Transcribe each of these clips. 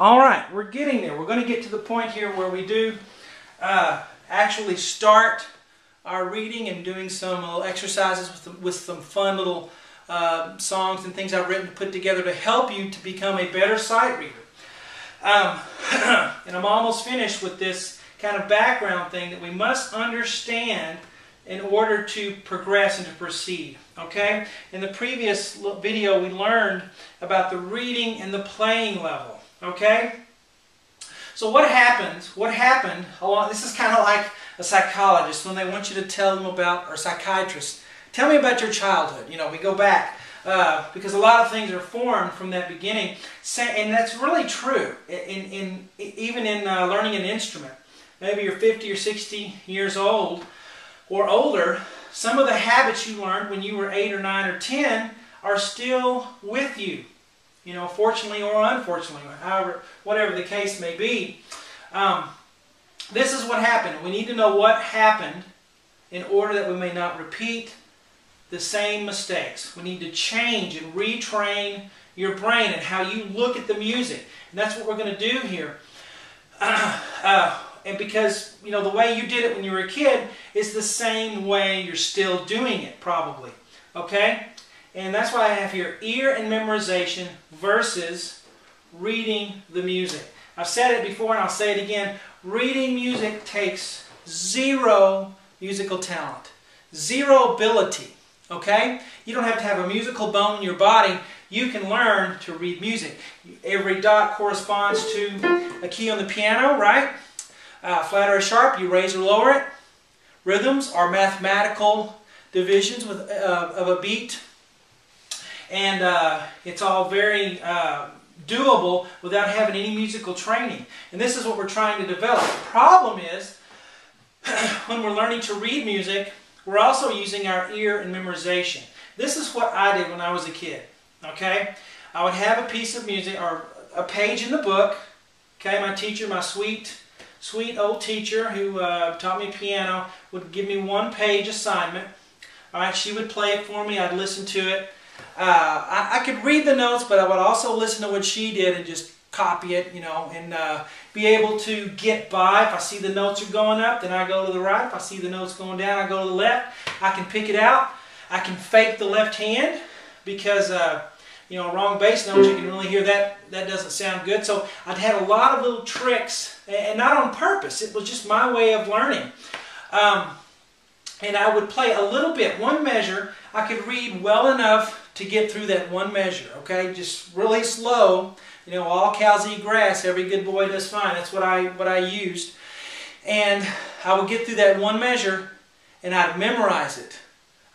All right, we're getting there. We're going to get to the point here where we do actually start our reading and doing some little exercises with some fun little songs and things I've written to put together to help you to become a better sight reader. And I'm almost finished with this kind of background thing that we must understand in order to progress and to proceed. Okay? In the previous video we learned about the reading and the playing level. Okay? So what happened, this is kind of like a psychologist when they want you to tell them about, or psychiatrist, tell me about your childhood. You know, we go back because a lot of things are formed from that beginning. And that's really true even in learning an instrument. Maybe you're 50 or 60 years old or older. Some of the habits you learned when you were 8 or 9 or 10 are still with you. You know, fortunately or unfortunately, however, whatever the case may be. This is what happened. We need to know what happened in order that we may not repeat the same mistakes. We need to change and retrain your brain and how you look at the music. And that's what we're going to do here. And because, you know, the way you did it when you were a kid is the same way you're still doing it, probably. Okay? And that's why I have here ear and memorization versus reading the music. I've said it before and I'll say it again. Reading music takes zero musical talent. Zero ability. Okay? You don't have to have a musical bone in your body. You can learn to read music. Every dot corresponds to a key on the piano, right? Flat or sharp, you raise or lower it. Rhythms are mathematical divisions of a beat. And it's all very doable without having any musical training. And this is what we're trying to develop. The problem is, when we're learning to read music, we're also using our ear and memorization. This is what I did when I was a kid. Okay? I would have a piece of music, or a page in the book. Okay? My teacher, my sweet old teacher who taught me piano, would give me one page assignment. All right? She would play it for me. I'd listen to it. I could read the notes, but I would also listen to what she did and just copy it, you know, and be able to get by. If I see the notes are going up, then I go to the right. If I see the notes going down, I go to the left. I can pick it out. I can fake the left hand because, you know, wrong bass notes, you can really hear that. That doesn't sound good. So I'd had a lot of little tricks, and not on purpose. It was just my way of learning. And I would play a little bit, one measure. I could read well enough to get through that one measure, okay? Just really slow. You know, all cows eat grass, every good boy does fine. That's what I used. And I would get through that one measure, and I'd memorize it.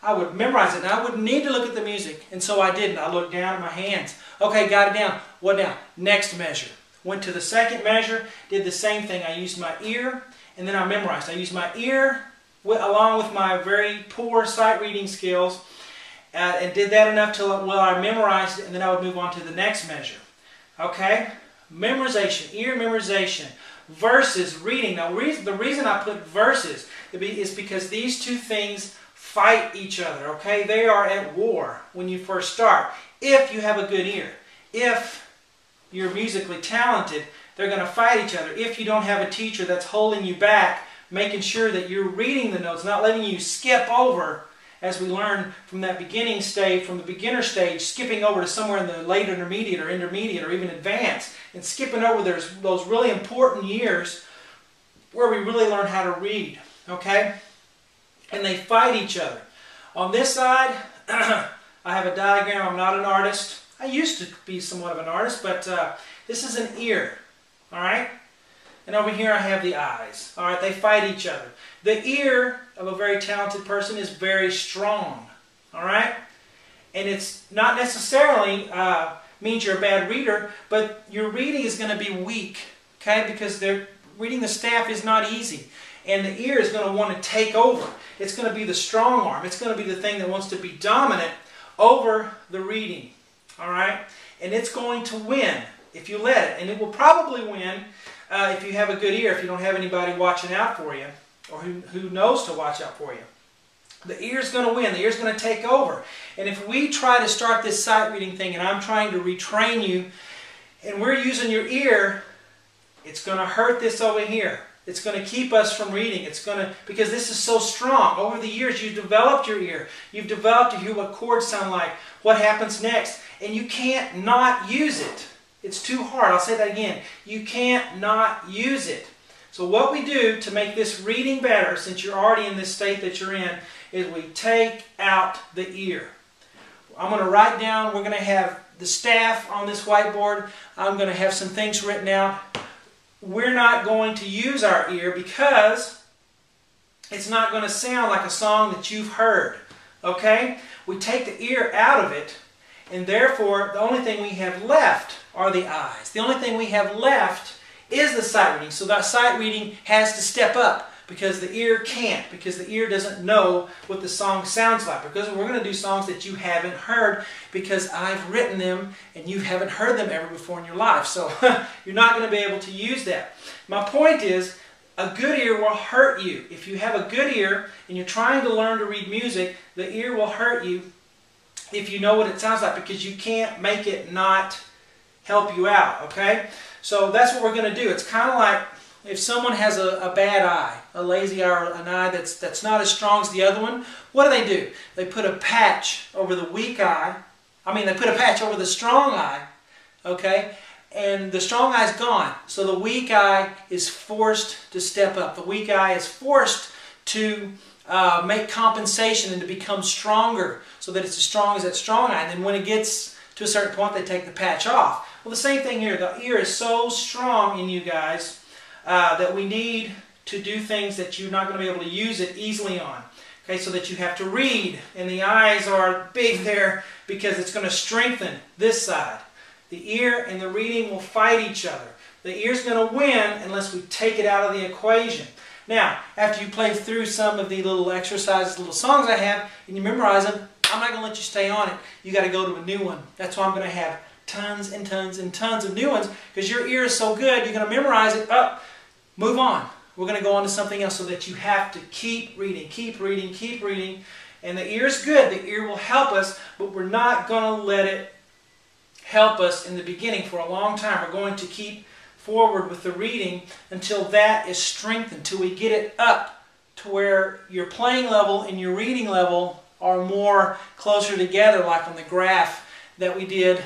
I would memorize it, and I wouldn't need to look at the music. And so I didn't. I looked down at my hands. Okay, got it down. What down? Next measure. Went to the second measure, did the same thing. I used my ear, and then I memorized. I used my ear along with my very poor sight reading skills, and did that enough till I memorized it, and then I would move on to the next measure. Okay? Memorization, ear memorization versus reading. Now, the reason I put versus is because these two things fight each other. Okay? They are at war when you first start. If you have a good ear, if you're musically talented, they're going to fight each other. If you don't have a teacher that's holding you back, making sure that you're reading the notes, not letting you skip over, as we learned from that beginning stage, from the beginner stage, skipping over to somewhere in the late intermediate or even advanced, and skipping over those really important years where we really learn how to read, okay? And they fight each other. On this side, I have a diagram. I'm not an artist. I used to be somewhat of an artist, but this is an ear, all right? And over here I have the eyes. All right, they fight each other. The ear of a very talented person is very strong. All right? And it's not necessarily means you're a bad reader, but your reading is going to be weak. Okay? Because reading the staff is not easy. And the ear is going to want to take over. It's going to be the strong arm. It's going to be the thing that wants to be dominant over the reading. All right? And it's going to win if you let it. And it will probably win if you have a good ear, if you don't have anybody watching out for you, or who knows to watch out for you. The ear's going to win. The ear's going to take over. And if we try to start this sight reading thing, and I'm trying to retrain you and we're using your ear, it's going to hurt this over here. It's going to keep us from reading. It's going to, because this is so strong. Over the years, you've developed your ear. You've developed to hear what chords sound like, what happens next, and you can't not use it. It's too hard. I'll say that again. You can't not use it. So what we do to make this reading better, since you're already in this state that you're in, is we take out the ear. I'm going to write down, we're going to have the staff on this whiteboard. I'm going to have some things written out. We're not going to use our ear because it's not going to sound like a song that you've heard. Okay? We take the ear out of it, and therefore the only thing we have left are the eyes. The only thing we have left is the sight reading. So that sight reading has to step up because the ear can't, because the ear doesn't know what the song sounds like. Because we're going to do songs that you haven't heard because I've written them and you haven't heard them ever before in your life. So you're not going to be able to use that. My point is, a good ear will hurt you. If you have a good ear and you're trying to learn to read music, the ear will hurt you if you know what it sounds like, because you can't make it not help you out, okay? So that's what we're going to do. It's kind of like if someone has a bad eye, a lazy eye, or an eye that's not as strong as the other one, what do? They put a patch over the weak eye. They put a patch over the strong eye, okay? And the strong eye's gone. So the weak eye is forced to step up. The weak eye is forced to make compensation and to become stronger so that it's as strong as that strong eye. And then when it gets to a certain point, they take the patch off. Well, the same thing here. The ear is so strong in you guys that we need to do things that you're not going to be able to use it easily on. Okay, so that you have to read, and the eyes are big there because it's going to strengthen this side. The ear and the reading will fight each other. The ear's going to win unless we take it out of the equation. Now, after you play through some of the little exercises, little songs I have, and you memorize them, I'm not going to let you stay on it. You got to go to a new one. That's why I'm going to have tons and tons and tons of new ones, because your ear is so good, you're going to memorize it. Move on. We're going to go on to something else, so that you have to keep reading, keep reading, keep reading. And the ear is good. The ear will help us, but we're not going to let it help us in the beginning for a long time. We're going to keep forward with the reading until that is strengthened, until we get it up to where your playing level and your reading level are more closer together, like on the graph that we did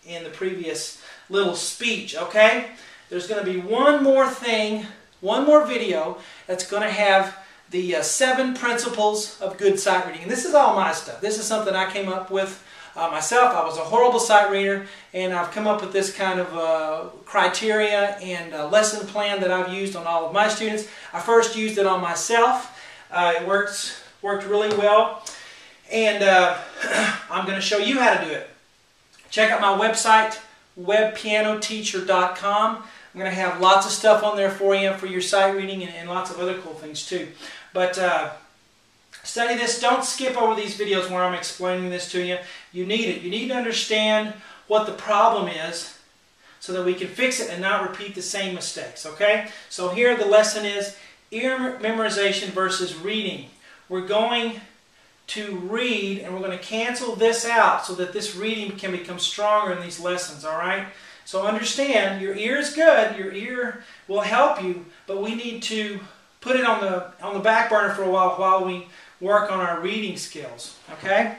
in the previous little speech, okay? There's going to be one more thing, one more video that's going to have the 7 principles of good sight reading. And this is all my stuff. This is something I came up with myself. I was a horrible sight reader, and I've come up with this kind of criteria and lesson plan that I've used on all of my students. I first used it on myself. It worked really well, and I'm going to show you how to do it. Check out my website, webpianoteacher.com. I'm going to have lots of stuff on there for you for your sight reading, and lots of other cool things too. But study this. Don't skip over these videos where I'm explaining this to you. You need it. You need to understand what the problem is so that we can fix it and not repeat the same mistakes. Okay? So here the lesson is ear memorization versus reading. We're going to read, and we're going to cancel this out so that this reading can become stronger in these lessons. All right? So understand, your ear is good. Your ear will help you, but we need to put it on the back burner for a while we work on our reading skills. Okay?